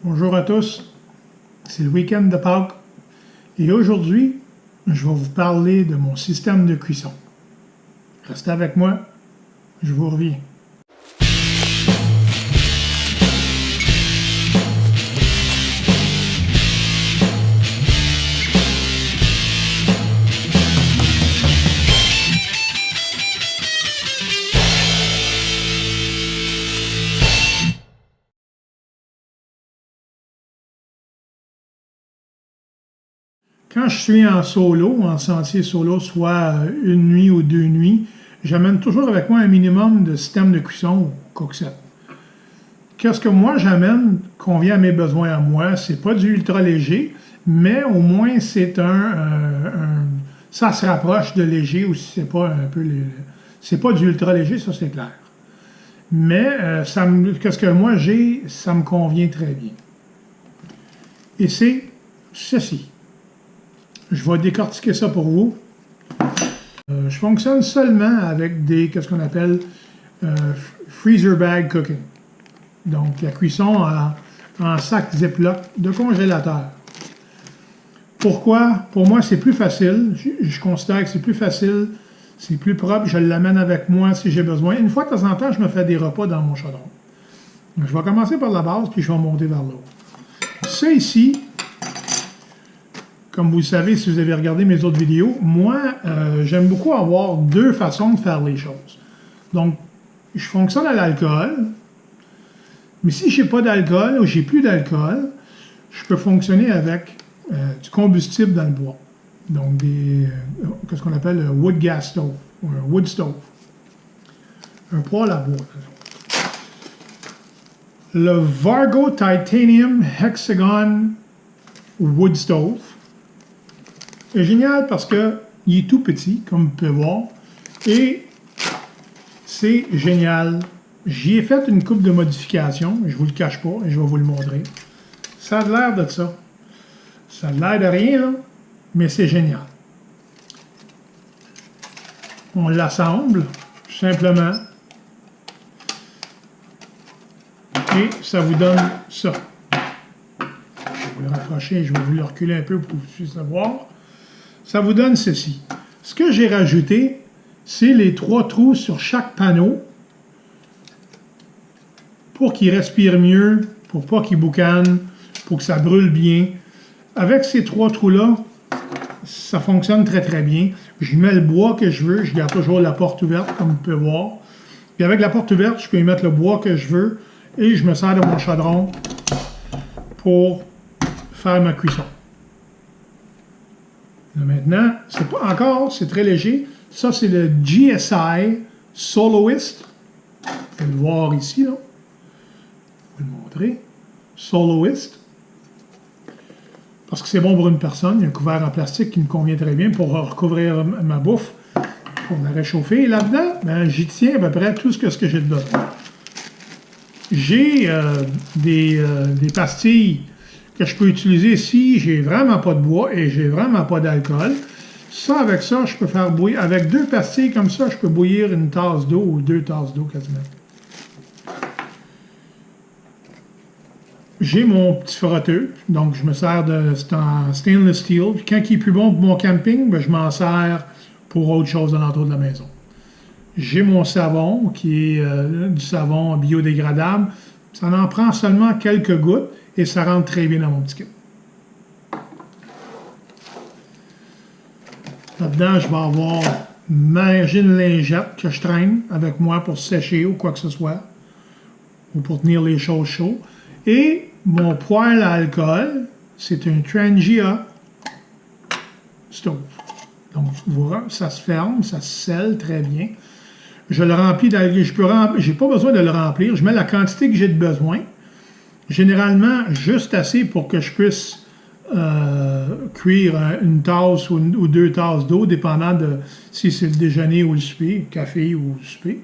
Bonjour à tous, c'est le week-end de Pâques et aujourd'hui, je vais vous parler de mon système de cuisson. Restez avec moi, je vous reviens. Quand je suis en solo, en sentier solo, soit une nuit ou deux nuits, j'amène toujours avec moi un minimum de système de cuisson ou coxette. Qu'est-ce que moi j'amène convient à mes besoins à moi? C'est pas du ultra léger, mais au moins c'est ça se rapproche de léger ou si c'est pas un peu c'est pas du ultra léger, ça c'est clair. Mais qu'est-ce que moi j'ai, ça me convient très bien. Et c'est ceci. Je vais décortiquer ça pour vous. Je fonctionne seulement avec qu'est-ce qu'on appelle freezer bag cooking. Donc, la cuisson en sac Ziploc de congélateur. Pourquoi? Pour moi, c'est plus facile. Je considère que c'est plus facile, c'est plus propre. Je l'amène avec moi si j'ai besoin. Une fois de temps en temps, je me fais des repas dans mon chaudron. Donc, je vais commencer par la base, puis je vais monter vers l'eau. Ça ici, comme vous le savez, si vous avez regardé mes autres vidéos, moi, j'aime beaucoup avoir deux façons de faire les choses. Donc, je fonctionne à l'alcool, mais si je n'ai pas d'alcool ou j'ai plus d'alcool, je peux fonctionner avec du combustible dans le bois. Donc, qu'est-ce qu'on appelle un wood gas stove, ou un wood stove. Un poêle à bois. Le Vargo Titanium Hexagon Wood Stove est génial parce qu'il est tout petit, comme vous pouvez voir, et c'est génial. J'y ai fait une couple de modifications, je ne vous le cache pas, et je vais vous le montrer. Ça a l'air de ça. Ça a l'air de rien, là, mais c'est génial. On l'assemble, tout simplement, et ça vous donne ça. Je vais vous le rapprocher, je vais vous le reculer un peu pour que vous puissiez voir. Ça vous donne ceci. Ce que j'ai rajouté, c'est les 3 trous sur chaque panneau pour qu'il respire mieux, pour pas qu'il boucane, pour que ça brûle bien. Avec ces 3 trous-là, ça fonctionne très très bien. Je mets le bois que je veux, je garde toujours la porte ouverte, comme vous pouvez voir. Puis avec la porte ouverte, je peux y mettre le bois que je veux et je me sers de mon chaudron pour faire ma cuisson. Là, maintenant, c'est pas encore, c'est très léger. Ça, c'est le GSI Soloist. Vous pouvez le voir ici, là. Je vais vous le montrer. Soloist. Parce que c'est bon pour une personne. Il y a un couvert en plastique qui me convient très bien pour recouvrir ma bouffe, pour la réchauffer. Et là-dedans, ben, j'y tiens à peu près tout ce que j'ai de besoin. J'ai des pastilles que je peux utiliser si j'ai vraiment pas de bois et j'ai vraiment pas d'alcool. Ça, avec ça, je peux faire bouillir. Avec 2 pastilles comme ça, je peux bouillir une tasse d'eau ou 2 tasses d'eau quasiment. J'ai mon petit frotteur, donc je me sers c'est en stainless steel. Puis quand il est plus bon pour mon camping, ben, je m'en sers pour autre chose alentour de la maison. J'ai mon savon, qui est du savon biodégradable. Ça en prend seulement quelques gouttes et ça rentre très bien dans mon petit kit. Là-dedans, je vais avoir une lingette que je traîne avec moi pour sécher ou quoi que ce soit, ou pour tenir les choses chaudes. Et mon poêle à alcool, c'est un Trangia stove. Donc, voilà, ça se ferme, ça se scelle très bien. Je le remplis d'alcool. J'ai pas besoin de le remplir. Je mets la quantité que j'ai de besoin. Généralement, juste assez pour que je puisse cuire une tasse ou 2 tasses d'eau, dépendant de si c'est le déjeuner ou le souper, le café ou le souper.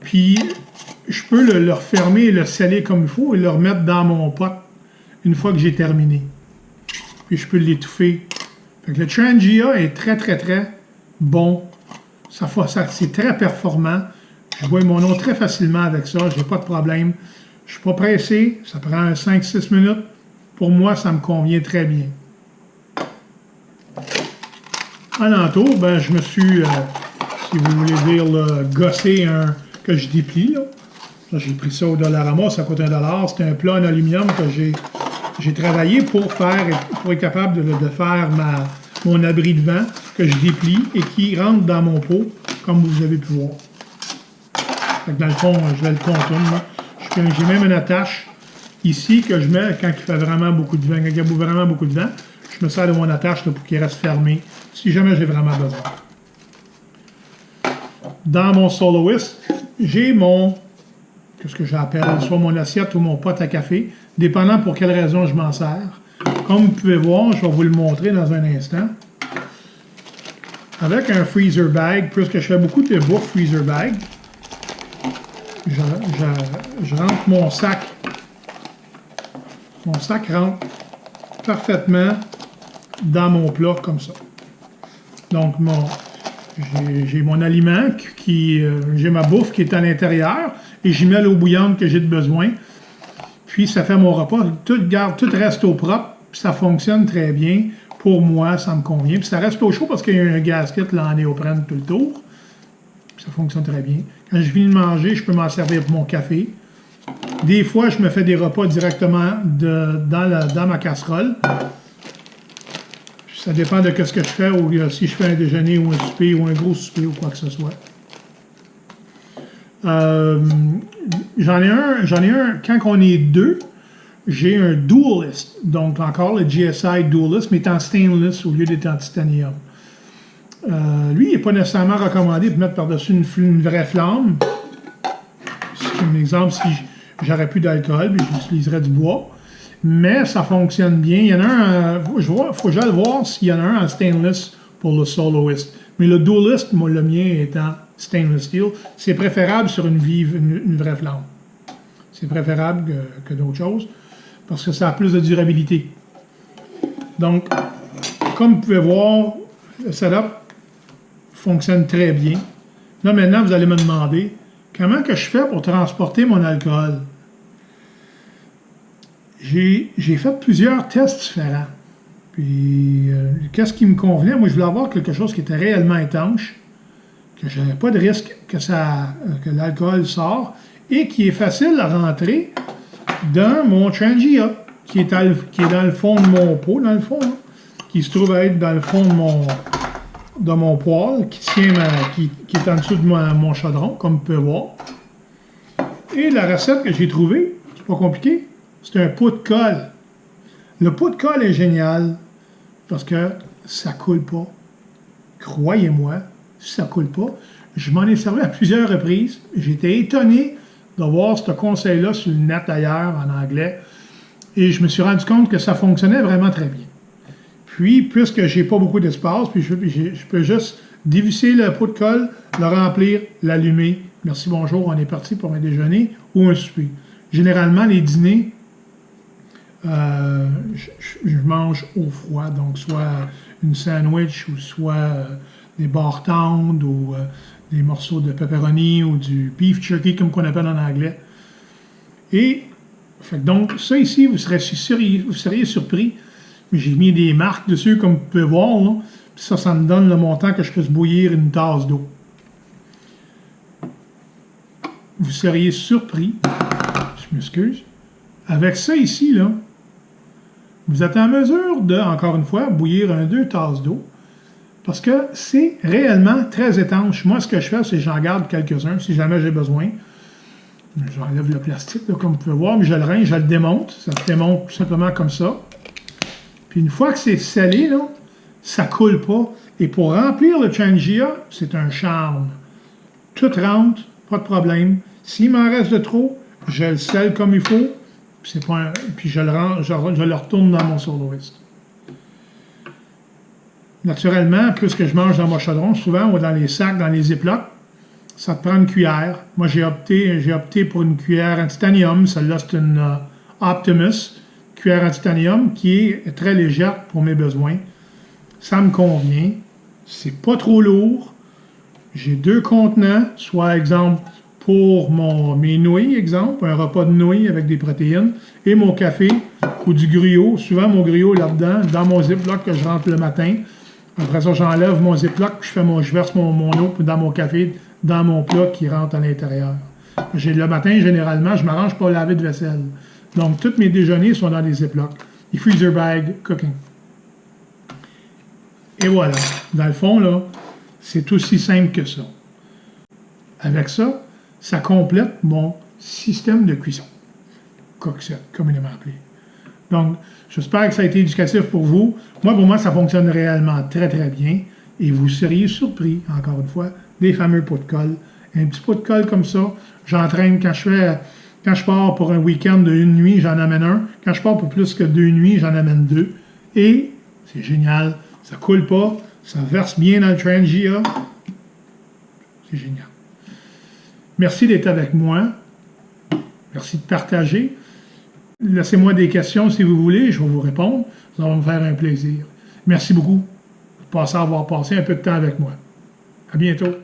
Puis, je peux le refermer et le sceller comme il faut et le remettre dans mon pot une fois que j'ai terminé. Puis, je peux l'étouffer. Le Trangia est très, très, très bon. C'est très performant. Je bois mon eau très facilement avec ça. Je n'ai pas de problème. Je ne suis pas pressé, ça prend 5-6 minutes. Pour moi, ça me convient très bien. Alentour, ben, je me suis, si vous voulez dire, là, gossé un que je déplie. J'ai pris ça au Dollarama, ça coûte $1. C'est un plat en aluminium que j'ai travaillé pour être capable de faire mon abri de vent que je déplie et qui rentre dans mon pot, comme vous avez pu voir. Fait que dans le fond, je vais le contourner. J'ai même une attache ici que je mets quand il fait vraiment beaucoup de vent. Quand il y a vraiment beaucoup de vent, je me sers de mon attache là, pour qu'il reste fermé, si jamais j'ai vraiment besoin. Dans mon soloist, j'ai mon, qu'est-ce que j'appelle, soit mon assiette ou mon pot à café, dépendant pour quelle raison je m'en sers. Comme vous pouvez voir, je vais vous le montrer dans un instant. Avec un freezer bag, puisque je fais beaucoup de bouffe freezer bag, je rentre mon sac. Mon sac rentre parfaitement dans mon plat comme ça. Donc, j'ai mon aliment, j'ai ma bouffe qui est à l'intérieur et j'y mets l'eau bouillante que j'ai de besoin. Puis, ça fait mon repas. Tout reste au propre, puis ça fonctionne très bien. Pour moi, ça me convient. Puis, ça reste au chaud parce qu'il y a un gasket là, en néoprène tout le tour. Puis, ça fonctionne très bien. Quand je finis de manger, je peux m'en servir pour mon café. Des fois, je me fais des repas directement dans ma casserole. Ça dépend de ce que je fais, ou si je fais un déjeuner ou un souper, ou un gros souper, ou quoi que ce soit. J'en ai un, quand on est deux, j'ai un Dualist. Donc, encore le GSI Dualist, mais en stainless au lieu d'être en titanium. Lui, il n'est pas nécessairement recommandé pour mettre par-dessus une vraie flamme. C'est un exemple, si j'aurais plus d'alcool, puis j'utiliserais du bois. Mais ça fonctionne bien. Il y en a un, il faut que j'aille voir s'il y en a un en stainless pour le soloist. Mais le Dualist, moi, le mien est en stainless steel. C'est préférable sur une vraie flamme. C'est préférable que d'autres choses parce que ça a plus de durabilité. Donc, comme vous pouvez voir, le setup fonctionne très bien. Là, maintenant, vous allez me demander comment que je fais pour transporter mon alcool. J'ai fait plusieurs tests différents. Puis, qu'est-ce qui me convenait? Moi, je voulais avoir quelque chose qui était réellement étanche, que je n'avais pas de risque que l'alcool sort et qui est facile à rentrer dans mon Trangia, qui est dans le fond de mon pot, dans le fond, hein, qui se trouve à être dans le fond de mon poêle, qui est en dessous de mon chaudron, comme vous pouvez voir. Et la recette que j'ai trouvée, c'est pas compliqué, c'est un pot de colle. Le pot de colle est génial parce que ça coule pas. Croyez-moi, ça coule pas. Je m'en ai servi à plusieurs reprises. J'étais étonné de voir ce conseil-là sur le net ailleurs en anglais. Et je me suis rendu compte que ça fonctionnait vraiment très bien. Puis, puisque j'ai pas beaucoup d'espace, puis je peux juste dévisser le pot de colle, le remplir, l'allumer. Merci, bonjour, on est parti pour un déjeuner ou un souper. Généralement, les dîners, je mange au froid, donc soit une sandwich ou soit des barres tendres ou des morceaux de pepperoni ou du beef jerky, comme qu'on appelle en anglais. Et, donc, ça ici, vous seriez surpris. J'ai mis des marques dessus, comme vous pouvez voir. Là. Puis ça me donne le montant que je peux bouillir une tasse d'eau. Vous seriez surpris, je m'excuse, avec ça ici, là, vous êtes en mesure de, encore une fois, bouillir 2 tasses d'eau. Parce que c'est réellement très étanche. Moi, ce que je fais, c'est que j'en garde quelques-uns si jamais j'ai besoin. J'enlève le plastique, là, comme vous pouvez voir, mais je le rince, je le démonte. Ça se démonte tout simplement comme ça. Puis une fois que c'est scellé, là, ça coule pas. Et pour remplir le Trangia, c'est un charme. Tout rentre, pas de problème. S'il m'en reste de trop, je le scelle comme il faut. Puis je le retourne dans mon soloist. Naturellement, puisque je mange dans mon chaudron, souvent, ou dans les sacs, dans les ziplocs, ça te prend une cuillère. Moi, j'ai opté pour une cuillère en titanium. Celle-là, c'est une Optimus, cuillère en titanium, qui est très légère pour mes besoins. Ça me convient. C'est pas trop lourd. J'ai 2 contenants, soit, exemple, pour mes nouilles, exemple, un repas de nouilles avec des protéines, et mon café ou du griot. Souvent, mon griot là-dedans, dans mon Ziploc que je rentre le matin. Après ça, j'enlève mon Ziploc, puis je verse mon eau dans mon café, dans mon plat qui rentre à l'intérieur. Le matin, généralement, je ne m'arrange pas à laver de vaisselle. Donc, tous mes déjeuners sont dans des Ziplocs. Des freezer bag cooking. Et voilà. Dans le fond, là, c'est aussi simple que ça. Avec ça, ça complète mon système de cuisson. Cookset, communément appelé. Donc, j'espère que ça a été éducatif pour vous. Moi, pour moi, ça fonctionne réellement très, très bien. Et vous seriez surpris, encore une fois, des fameux pots de colle. Un petit pot de colle comme ça, j'entraîne quand je pars pour un week-end de une nuit, j'en amène un. Quand je pars pour plus que 2 nuits, j'en amène 2. Et c'est génial. Ça coule pas. Ça verse bien dans le Trangia. C'est génial. Merci d'être avec moi. Merci de partager. Laissez-moi des questions si vous voulez. Je vais vous répondre. Ça va me faire un plaisir. Merci beaucoup de avoir passé un peu de temps avec moi. À bientôt.